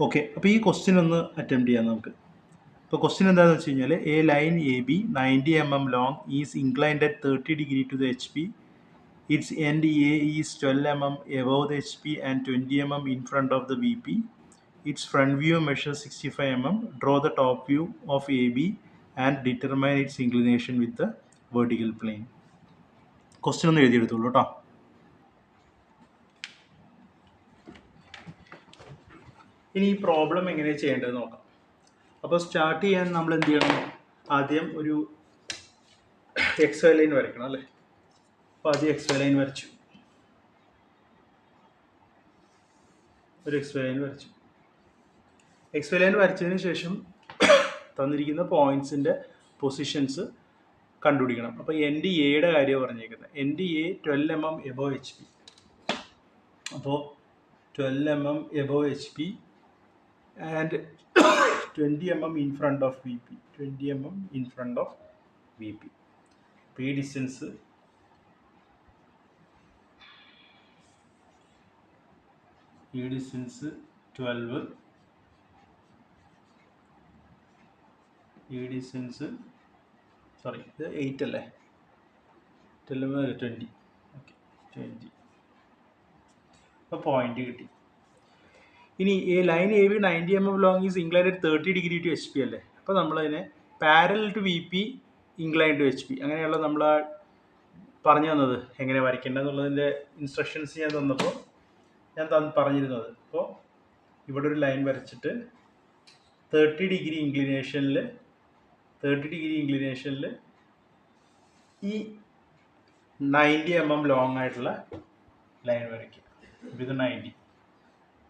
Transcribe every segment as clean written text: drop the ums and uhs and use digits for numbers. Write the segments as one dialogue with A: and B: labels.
A: Okay, അപ്പോൾ ഈ question ഒന്ന് അറ്റംപ്റ്റ് ചെയ്യാം നമുക്ക്. ഇപ്പോൾ ക്വസ്റ്റ്യൻ എന്താണെന്ന് വെച്ച് കഴിഞ്ഞാൽ, A line A B 90 mm long is inclined at 30 degree to the HP. Its end A is 12 mm above the HP and 20 mm in front of the VP. Its front view measures 65 mm. Draw the top view of AB and determine its inclination with the vertical plane. Question ഒന്ന് എഴുതിയെടുത്തോളൂ കേട്ടോ. ഇനി ഈ problem എങ്ങനെയാണ് ചെയ്യേണ്ടത് നോക്കാം. അപ്പോൾ start ചെയ്യാൻ നമ്മൾ എന്ത് ചെയ്യണം? ആദ്യം ഒരു എക്സ് വൈ ലൈൻ വരയ്ക്കണം അല്ലേ. അപ്പോൾ ആദ്യം എക്സ് വൈ ലൈൻ വരച്ചു. ഒരു എക്സ് വൈ ലൈൻ വരച്ചു. എക്സ് വൈ ലൈൻ വരച്ചതിന് ശേഷം തന്നിരിക്കുന്ന പോയിന്റ്സിൻ്റെ പൊസിഷൻസ് കണ്ടുപിടിക്കണം. അപ്പോൾ എൻ്റെ എയുടെ കാര്യമാണ് പറഞ്ഞേക്കുന്നത്. എൻ്റെ എ 12 mm എബോവ് HP. അപ്പോൾ 12 mm above HP and 20 mm in front of VP. 20 mm in front of VP. അപ്പോൾ ഈ ഡിസ്റ്റൻസ് ഈ ഡിസ്റ്റൻസ് 12, ഈ ഡിസ്റ്റൻസ് സോറി ഇത് 8 അല്ലേ, 12 20. ഓക്കെ 20. അപ്പോൾ പോയിന്റ് കിട്ടി. ഇനി ഈ line A B 90 mm long is inclined 30 degree to HP അല്ലേ. അപ്പോൾ നമ്മളതിനെ parallel to V P inclined to HP അങ്ങനെയുള്ള നമ്മൾ പറഞ്ഞു തന്നത് എങ്ങനെ വരയ്ക്കേണ്ടതെന്നുള്ളതിൻ്റെ ഇൻസ്ട്രക്ഷൻസ് ഞാൻ തന്നപ്പോൾ ഞാൻ പറഞ്ഞിരുന്നത്. അപ്പോൾ ഇവിടെ ഒരു ലൈൻ വരച്ചിട്ട് 30 degree ഇൻക്ലിനേഷനിൽ ഈ 90 mm ലോങ് ആയിട്ടുള്ള ലൈൻ വരയ്ക്കുക. ഇത് 90,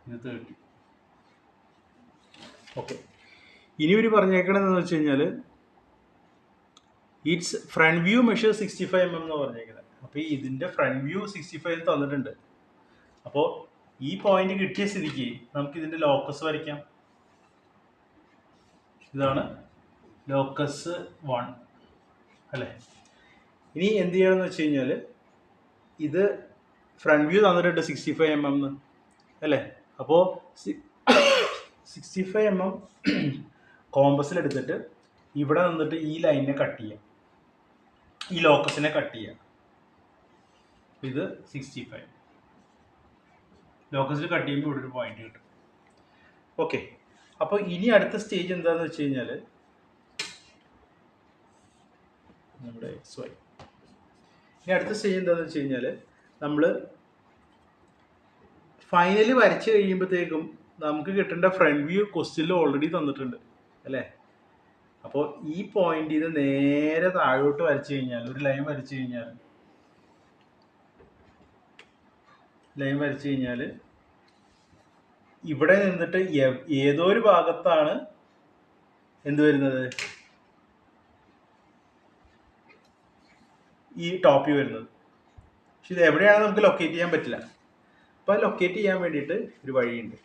A: ഇത് 30. ഓക്കെ, ഇനി ഒരു പറഞ്ഞേക്കണമെന്ന് വെച്ച് കഴിഞ്ഞാൽ it's front view measure 65 mm എന്ന് പറഞ്ഞേക്കുന്നത്. അപ്പോൾ ഇതിൻ്റെ ഫ്രണ്ട് വ്യൂ 65 തന്നിട്ടുണ്ട്. അപ്പോൾ ഈ പോയിന്റ് കിട്ടിയ സ്ഥിതിക്ക് നമുക്ക് ഇതിൻ്റെ ലോക്കസ് വരയ്ക്കാം. ഇതാണ് ലോക്കസ് 1 അല്ലേ. ഇനി എന്ത് ചെയ്യണമെന്ന് വെച്ച് കഴിഞ്ഞാൽ ഇത് ഫ്രണ്ട് വ്യൂ തന്നിട്ടുണ്ട് 65 mm അല്ലേ. അപ്പോൾ 65 mm കോമ്പസിലെടുത്തിട്ട് ഇവിടെ നിന്നിട്ട് ഈ ലൈനിനെ കട്ട് ചെയ്യാം, ഈ ലോക്കസിനെ കട്ട് ചെയ്യാം. ഇത് 65 ലോക്കസിൽ കട്ട് ചെയ്യുമ്പോൾ ഇവിടെ ഒരു പോയിന്റ് കിട്ടും. ഓക്കെ, അപ്പോൾ ഇനി അടുത്ത സ്റ്റേജ് എന്താണെന്ന് വെച്ച് കഴിഞ്ഞാൽ നമ്മുടെ എക്സ് വൈ. ഇനി അടുത്ത സ്റ്റേജ് എന്താണെന്ന് വെച്ച് കഴിഞ്ഞാൽ നമ്മൾ ഫൈനലി വരച്ച് കഴിയുമ്പോഴത്തേക്കും നമുക്ക് കിട്ടേണ്ട ഫ്രണ്ട് വ്യൂ ക്വസ്റ്റ്യനിൽ ഓൾറെഡി തന്നിട്ടുണ്ട് അല്ലേ. അപ്പോൾ ഈ പോയിന്റ് ഇത് നേരെ താഴോട്ട് വരച്ച് കഴിഞ്ഞാൽ ഒരു ലൈൻ വരച്ച് കഴിഞ്ഞാൽ ഇവിടെ നിന്നിട്ട് ഏതോ ഒരു ഭാഗത്താണ് എന്ത് വരുന്നത്, ഈ ടോപ്പ് വ്യൂ വരുന്നത്. പക്ഷെ ഇത് എവിടെയാണെന്ന് നമുക്ക് ലൊക്കേറ്റ് ചെയ്യാൻ പറ്റില്ല. അപ്പോൾ ലൊക്കേറ്റ് ചെയ്യാൻ വേണ്ടിയിട്ട് ഒരു വഴിയുണ്ട്.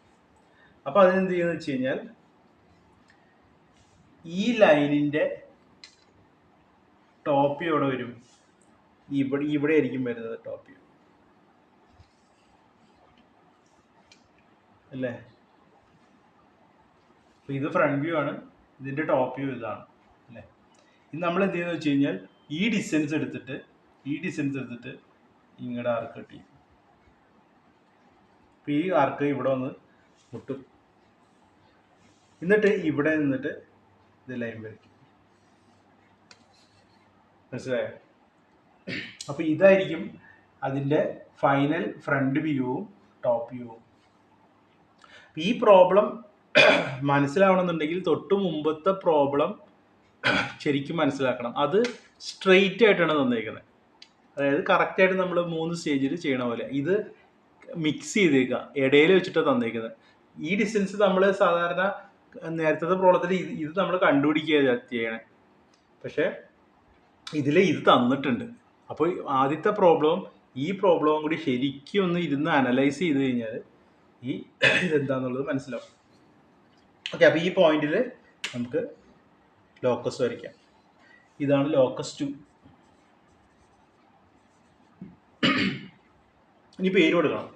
A: അപ്പോൾ അതിനെന്ത് ചെയ്യുന്നത് വെച്ച് കഴിഞ്ഞാൽ ഈ ലൈനിൻ്റെ ടോപ്പ് വ്യൂ എവിടെ വരും? ഇവിടെ ആയിരിക്കും വരുന്നത് ടോപ്പ് വ്യൂ അല്ലേ. അപ്പോൾ ഇത് ഫ്രണ്ട് വ്യൂ ആണ്, ഇതിൻ്റെ ടോപ്പ് വ്യൂ ഇതാണ് അല്ലേ. ഇത് നമ്മൾ എന്ത് ചെയ്യുന്നത് വെച്ച് കഴിഞ്ഞാൽ ഈ ഡിസ്റ്റൻസ് എടുത്തിട്ട് ഇങ്ങടെ ആർക്ക് കട്ട് ചെയ്യും. അപ്പോൾ ഈ ആർക്ക് ഇവിടെ വന്ന് മുട്ടും. എന്നിട്ട് ഇവിടെ നിന്നിട്ട് ഇത് ലൈൻ വരയ്ക്കും. മനസ്സിലായോ? അപ്പോൾ ഇതായിരിക്കും അതിൻ്റെ ഫൈനൽ ഫ്രണ്ട് വ്യൂവും ടോപ്പ് വ്യൂവും. ഈ പ്രോബ്ലം മനസ്സിലാവണമെന്നുണ്ടെങ്കിൽ തൊട്ട് മുമ്പത്തെ പ്രോബ്ലം ശരിക്കും മനസ്സിലാക്കണം. അത് സ്ട്രെയിറ്റ് ആയിട്ടാണ് തന്നേക്കുന്നത്. അതായത് കറക്റ്റായിട്ട് നമ്മൾ 3 സ്റ്റേജിൽ ചെയ്യണ പോലെ. ഇത് മിക്സ് ചെയ്തേക്കുക, ഇടയിൽ വെച്ചിട്ടാണ് തന്നേക്കുന്നത്. ഈ ഡിസ്റ്റൻസ് നമ്മൾ സാധാരണ നേരത്തെ പ്രോബ്ലത്തിൽ ഇത് നമ്മൾ കണ്ടുപിടിക്കുക ചെയ്യണേ. പക്ഷേ ഇതിൽ ഇത് തന്നിട്ടുണ്ട്. അപ്പോൾ ആദ്യത്തെ പ്രോബ്ലവും ഈ പ്രോബ്ലവും കൂടി ശരിക്കും ഒന്ന് ഇരുന്ന് അനലൈസ് ചെയ്ത് കഴിഞ്ഞാൽ ഈ ഇതെന്താണെന്നുള്ളത് മനസ്സിലാവും. ഓക്കെ, അപ്പോൾ ഈ പോയിന്റിൽ നമുക്ക് ലോക്കസ് വരയ്ക്കാം. ഇതാണ് ലോക്കസ് 2. ഇനി പേര് കൊടുക്കണം.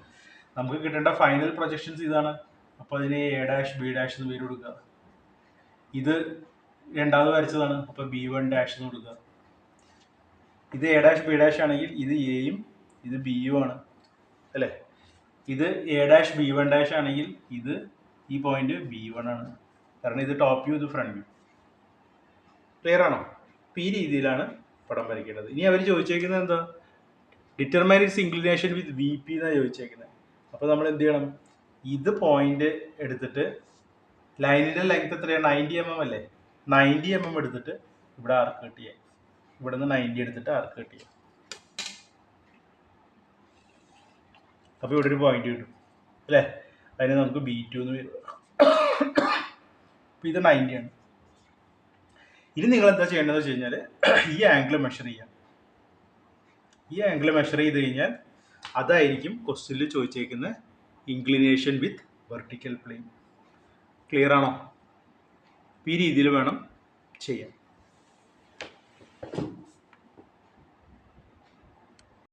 A: നമുക്ക് കിട്ടേണ്ട ഫൈനൽ പ്രൊജക്ഷൻസ് ഇതാണ്. അപ്പോൾ അതിന് എ ഡാഷ് ബി ഡാഷ് എന്ന് പേര് കൊടുക്കുക. ഇത് രണ്ടാമത് വരച്ചതാണ്, അപ്പോൾ B1 ഡാഷ് എന്ന് കൊടുക്കുക. ഇത് എ ഡാഷ് ബി ഡാഷ് ആണെങ്കിൽ ഇത് എയും ഇത് ബിയും ആണ് അല്ലേ. ഇത് എ ഡാഷ് B1 ഡാഷ് ആണെങ്കിൽ ഇത് ഈ പോയിന്റ് B1 ആണ്, കാരണം ഇത് ടോപ്പ് വ്യൂ ഇത് ഫ്രണ്ട് വ്യൂ. ക്ലിയർ ആണോ? ഈ രീതിയിലാണ് പടം വരയ്ക്കേണ്ടത്. ഇനി അവർ ചോദിച്ചേക്കുന്നത് എന്താ, determine it's inclination with VP എന്നാണ് ചോദിച്ചേക്കുന്നത്. അപ്പോൾ നമ്മൾ എന്ത് ചെയ്യണം, ഇത് പോയിന്റ് എടുത്തിട്ട് ലൈനിൻ്റെ ലെങ്ത് എത്രയാണ്, 90 mm അല്ലേ, 90 mm എടുത്തിട്ട് ഇവിടെ ആർക്ക് കട്ട് ചെയ്യാം, ഇവിടെ നിന്ന് 90 എടുത്തിട്ട് ആർക്ക് കട്ട് ചെയ്യാം. അപ്പോൾ ഇവിടെ ഒരു പോയിന്റ് കിട്ടും അല്ലേ, അതിന് നമുക്ക് B2 എന്ന് വരും. അപ്പോൾ ഇത് 90 ആണ്. ഇനി നിങ്ങൾ എന്താ ചെയ്യേണ്ടതെന്ന് വെച്ച് കഴിഞ്ഞാൽ ഈ ആംഗിൾ മെഷർ ചെയ്യാം. ഈ ആംഗിൾ മെഷർ ചെയ്ത് കഴിഞ്ഞാൽ അതായിരിക്കും ക്വസ്റ്റ്യനിൽ ചോദിച്ചേക്കുന്ന inclination with vertical plane. Clear ആണോ? ഈ രീതിയിൽ വേണം ചെയ്യാൻ.